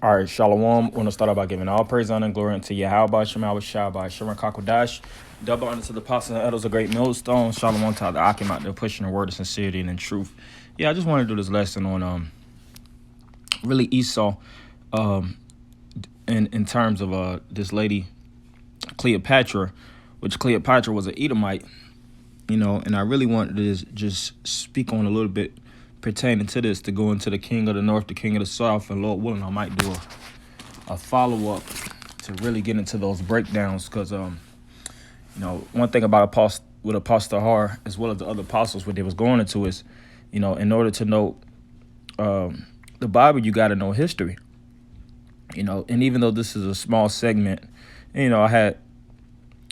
All right, Shalom. I want to start out by giving all praise, honor, and glory unto Yahweh, Shema, Shabbat, Shema, Kakodash. Double honor to the apostles and elders of great millstone. Shalom to the Akim out there pushing the word of sincerity and in truth. Yeah, I just want to do this lesson on really Esau, um in terms of this lady Cleopatra, which Cleopatra was an Edomite, and I really wanted to just speak on a little bit pertaining to this, to go into the king of the north, the king of the south, and Lord willing, I might do a follow-up to really get into those breakdowns, because one thing about Apostle Har, as well as the other apostles, what they was going into is, in order to know the Bible, you got to know history. And even though this is a small segment, I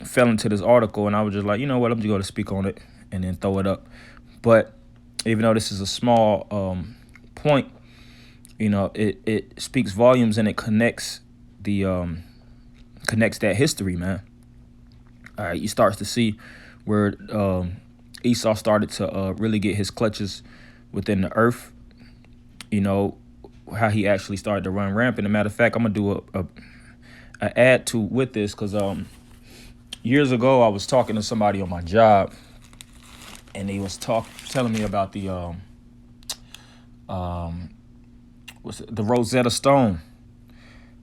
fell into this article and I was just like, you know what, I'm just going to speak on it and then throw it up. But even though this is a small point, it speaks volumes, and it connects that history, man. All right, you start to see where Esau started to really get his clutches within the earth. How he actually started to run rampant. As a matter of fact, I'm gonna do a add to with this, because years ago I was talking to somebody on my job, and they was telling me about the the Rosetta Stone.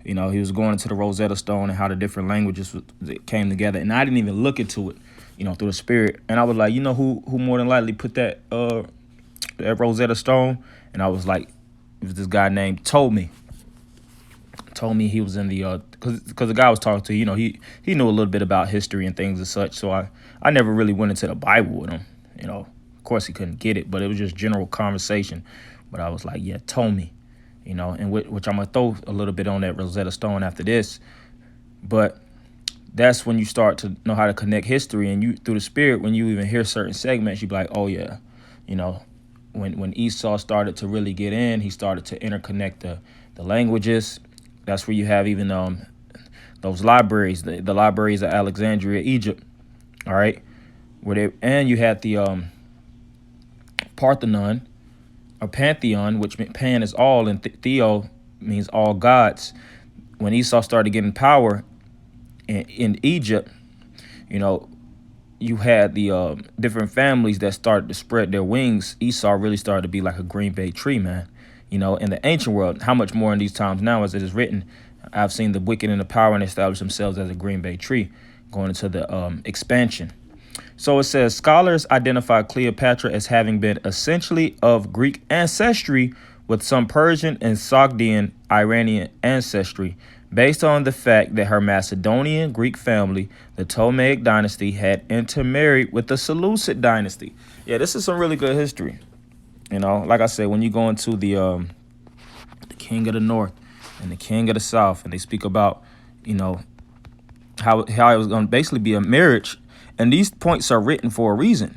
He was going into the Rosetta Stone and how the different languages came together, and I didn't even look into it, through the spirit. And I was like, who more than likely put that Rosetta Stone? And I was like, it was this guy named told me he was in the because the guy I was talking to, he knew a little bit about history and things and such. So I never really went into the Bible with him. Of course he couldn't get it, but it was just general conversation. But I was like, yeah, told me, and which I'm gonna throw a little bit on that Rosetta Stone after this. But that's when you start to know how to connect history, and you through the spirit, when you even hear certain segments, you be like, oh yeah, when Esau started to really get in, he started to interconnect the languages. That's where you have even those libraries, the libraries of Alexandria, Egypt. All right, and you had the Parthenon or Pantheon, which Pan is all, and Theo means all gods. When Esau started getting power in Egypt, you had the different families that started to spread their wings. Esau really started to be like a green bay tree, man. In the ancient world, how much more in these times now, as it is written, I've seen the wicked and the power and establish themselves as a green bay tree, going into the expansion. So it says, scholars identify Cleopatra as having been essentially of Greek ancestry with some Persian and Sogdian Iranian ancestry, based on the fact that her Macedonian Greek family, the Ptolemaic dynasty, had intermarried with the Seleucid dynasty. Yeah, this is some really good history. Like I said, when you go into the king of the north and the king of the south, and they speak about, how it was going to basically be a marriage, and these points are written for a reason.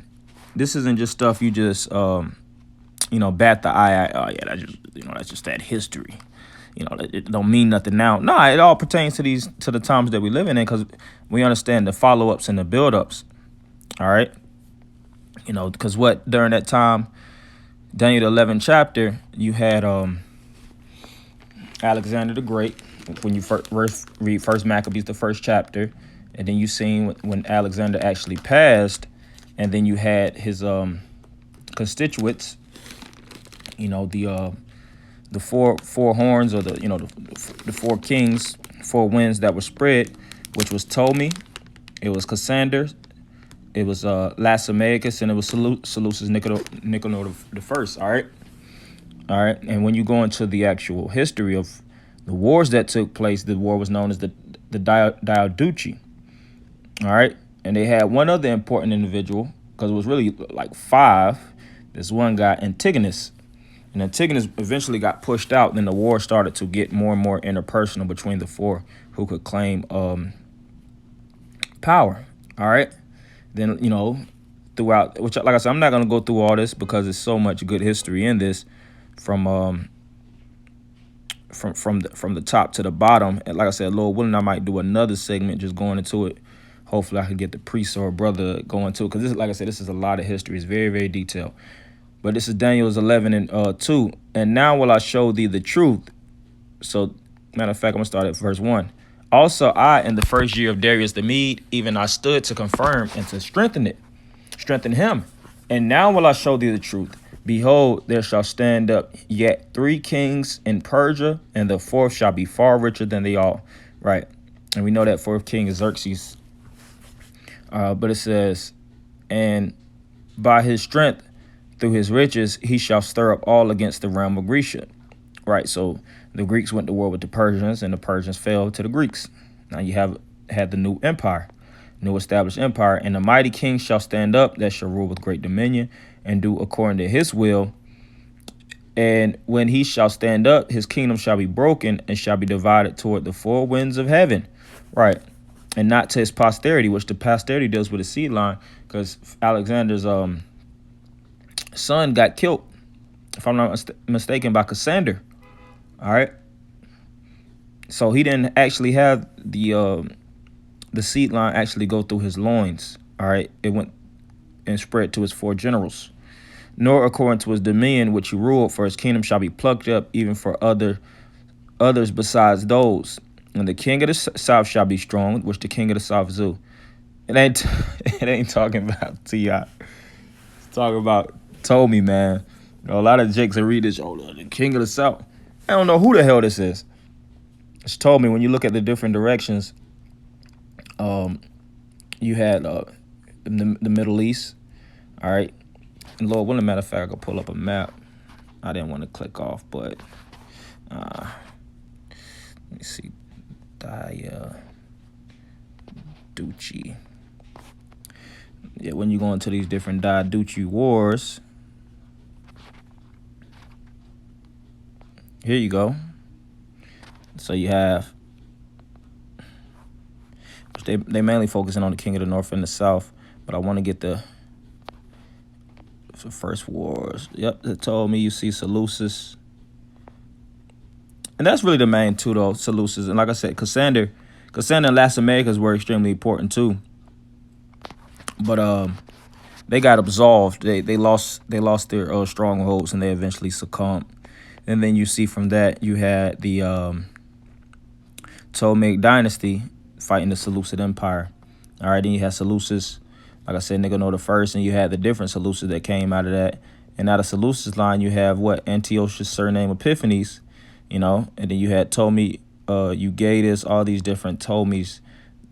This isn't just stuff you just, bat the eye at. Oh yeah, that's just that history. It don't mean nothing now. No, it all pertains to the times that we live in, because we understand the follow-ups and the build-ups. All right. Because during that time, Daniel the 11th chapter, you had Alexander the Great. When you first read First Maccabees, the first chapter, and then you seen when Alexander actually passed, and then you had his constituents. The four horns, or the four kings, four winds that were spread, which was Ptolemy, it was Cassander, it was Lacemaicus, and it was Seleucus Nicanor the first. All right. And when you go into the actual history of the wars that took place, the war was known as the Diadochi. All right. And they had one other important individual, because it was really like five. This one guy, Antigonus. And Antigonus eventually got pushed out. Then the war started to get more and more interpersonal between the four who could claim power. All right. Then, throughout, which, like I said, I'm not going to go through all this because there's so much good history in this from the top to the bottom. And like I said, Lord willing, I might do another segment just going into it. Hopefully I can get the priest or brother going to it, because this, like I said, this is a lot of history. It's very, very detailed. But this is Daniel's 11 and 2. And now will I show thee the truth. So Matter of fact, I'm going to start at verse 1. Also, I, in the first year of Darius the Mede, even I stood to confirm and to strengthen him. And now will I show thee the truth. Behold, there shall stand up yet 3 kings in Persia, and the fourth shall be far richer than they all. Right. And we know that fourth king is Xerxes. But it says, and by his strength, through his riches, he shall stir up all against the realm of Grecia. Right. So the Greeks went to war with the Persians, and the Persians fell to the Greeks. Now you had the new empire, new established empire, and the mighty king shall stand up that shall rule with great dominion and do according to his will. And when he shall stand up, his kingdom shall be broken and shall be divided toward the 4 winds of heaven. Right. And not to his posterity, which the posterity deals with a seed line, because Alexander's son got killed, if I'm not mistaken, by Cassander. All right. So he didn't actually have the seed line actually go through his loins. All right. It went and spread to his 4 generals. Nor according to his dominion which he ruled, for his kingdom shall be plucked up even for others besides those. And the king of the south shall be strong, which the king of the south is who? It ain't talking about T.I. It's talking about Ptolemy, man. You know, a lot of jakes that read this, the king of the south. I don't know who the hell this is. It's Ptolemy. When you look at the different directions, you had the Middle East, all right. And Lord, well, as a matter of fact, I could pull up a map. I didn't want to click off, but let me see. Diadochi. Yeah, when you go into these different Diadochi wars, here you go. So you have, they mainly focusing on the king of the north and the south, but I want to get the first wars. Yep, it told me you see Seleucus. And that's really the main two, though, Seleucus. And like I said, Cassander and Las Americas were extremely important, too. But they got absolved. They lost their strongholds, and they eventually succumbed. And then you see from that, you had the Ptolemaic dynasty fighting the Seleucid Empire. All right, then you had Seleucus, like I said, Nicanor the first, and you had the different Seleucids that came out of that. And out of Seleucus line, you have what? Antiochus' surname Epiphanes, you know, and then you had Ptolemy, Eugatus, all these different Ptolemies.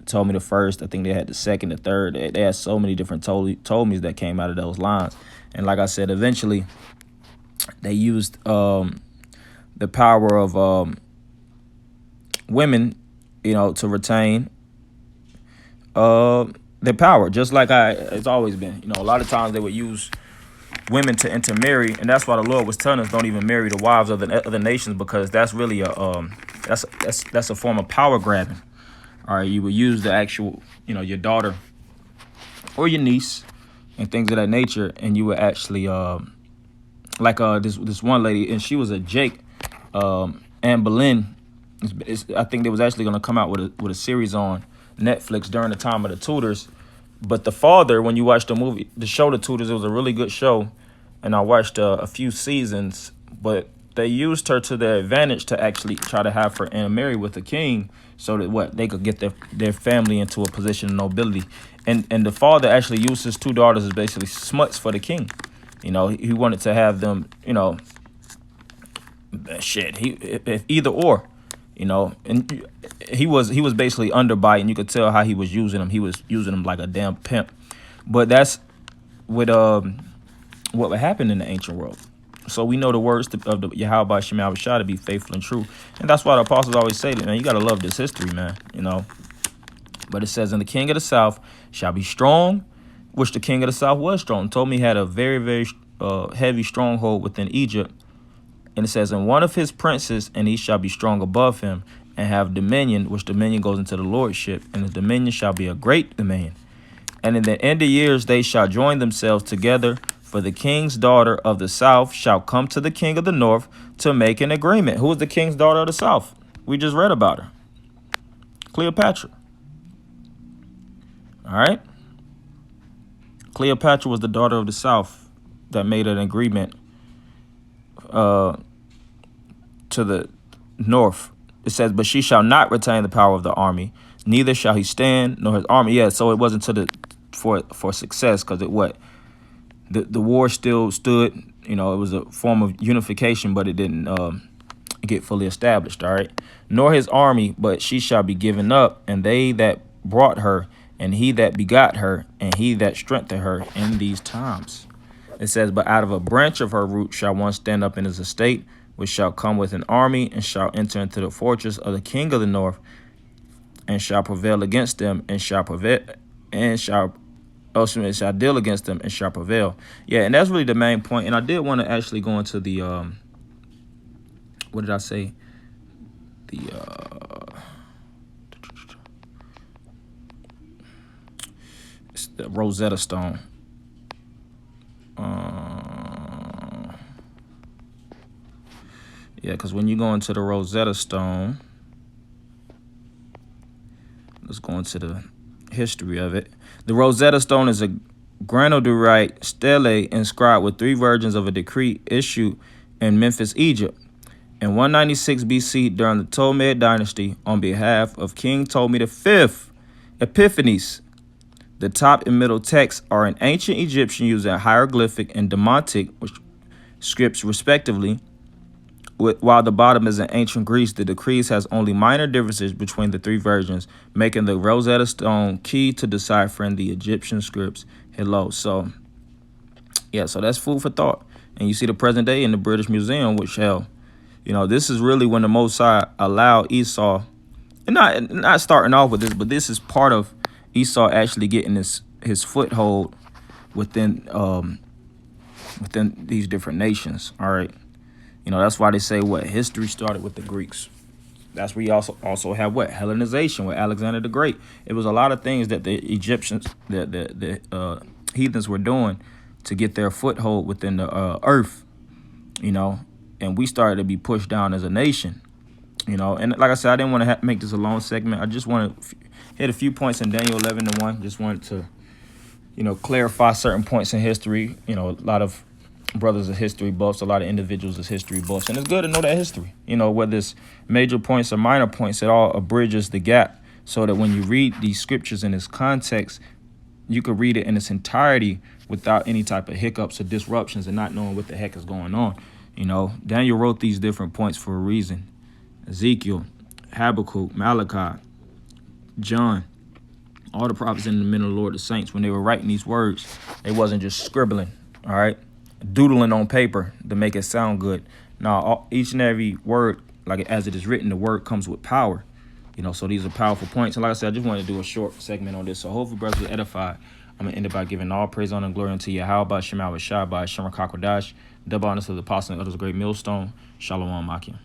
Ptolemy the first, I think they had the second, the third. They had so many different Ptolemies that came out of those lines. And like I said, eventually they used the power of women, you know, to retain their power, just like it's always been. You know, a lot of times they would use women to intermarry, and that's why the Lord was telling us don't even marry the wives of the other nations, because that's really that's a form of power grabbing. All right, you would use the actual, you know, your daughter or your niece and things of that nature, and you would actually this one lady, and she was a Jake, Anne Boleyn. I think they was actually going to come out with a series on Netflix during the time of the Tudors. But the father, when you watch the show The Tudors, it was a really good show, and I watched a few seasons. But they used her to their advantage to actually try to have her intermarry with the king, so that they could get their family into a position of nobility. And the father actually used his 2 daughters as basically smuts for the king. You know, he wanted to have them, you know, if either or. You know, and he was basically underbite, and you could tell how he was using them. He was using them like a damn pimp. But that's what happened in the ancient world. So we know the words of the Yahweh Shema Shah to be faithful and true. And that's why the apostles always say that, man, you got to love this history, man, you know. But it says, and the king of the south shall be strong, which the king of the south was strong. Ptolemy had a very, very heavy stronghold within Egypt. And it says, and one of his princes, and he shall be strong above him, and have dominion, which dominion goes into the lordship, and his dominion shall be a great dominion. And in the end of years they shall join themselves together, for the king's daughter of the south shall come to the king of the north to make an agreement. Who is the king's daughter of the south? We just read about her. Cleopatra. All right. Cleopatra was the daughter of the south that made an agreement to the north It says, but she shall not retain the power of the army, neither shall he stand nor his army. Yeah, so it wasn't to the for success, because it what the war still stood. You know, it was a form of unification, but it didn't get fully established. All right, nor his army, but she shall be given up, and they that brought her, and he that begot her, and he that strengthened her in these times. It says, but out of a branch of her root shall one stand up in his estate, which shall come with an army, and shall enter into the fortress of the king of the north, and shall prevail against them, and shall prevail, and shall also it shall deal against them, and shall prevail. Yeah, and that's really the main point. And I did want to actually go into the what did I say? The it's the Rosetta Stone. Yeah, because when you go into the Rosetta Stone, let's go into the history of it. The Rosetta Stone is a granodiorite stele inscribed with 3 versions of a decree issued in Memphis, Egypt, in 196 BC during the Ptolemaic dynasty on behalf of King Ptolemy V Epiphanes. The top and middle texts are in ancient Egyptian using hieroglyphic and Demotic scripts respectively, while the bottom is in ancient Greece. The decrees has only minor differences between the 3 versions, making the Rosetta Stone key to deciphering the Egyptian scripts. Hello. So, yeah, so that's food for thought. And you see the present day in the British Museum, which hell, you know, this is really when the Most High allowed Esau, and not starting off with this, but this is part of Esau actually getting his foothold within these different nations. All right. You know, that's why they say what history started with the Greeks. That's where you also have what Hellenization with Alexander the Great. It was a lot of things that the Egyptians, the heathens were doing to get their foothold within the earth, you know, and we started to be pushed down as a nation, you know. And like I said, I didn't want to make this a long segment. I just want to hit a few points in Daniel 11:1. Just wanted to, you know, clarify certain points in history. You know, a lot of brothers are history buffs, a lot of individuals is history buffs, and it's good to know that history, you know, whether it's major points or minor points, it all bridges the gap, so that when you read these scriptures in its context, you could read it in its entirety without any type of hiccups or disruptions and not knowing what the heck is going on. You know, Daniel wrote these different points for a reason. Ezekiel, Habakkuk, Malachi, John, all the prophets and the men of the Lord, the saints, when they were writing these words, they wasn't just scribbling, all right, doodling on paper to make it sound good. Now, each and every word, like as it is written, the word comes with power. You know, so these are powerful points. And like I said, I just wanted to do a short segment on this. So hopefully, brothers, are edified. I'm going to end it by giving all praise, honor, and glory unto Yahweh, Shema, Shai, Shema, Kakwadash, double honors to the apostle and others, great millstone. Shalom, Makim.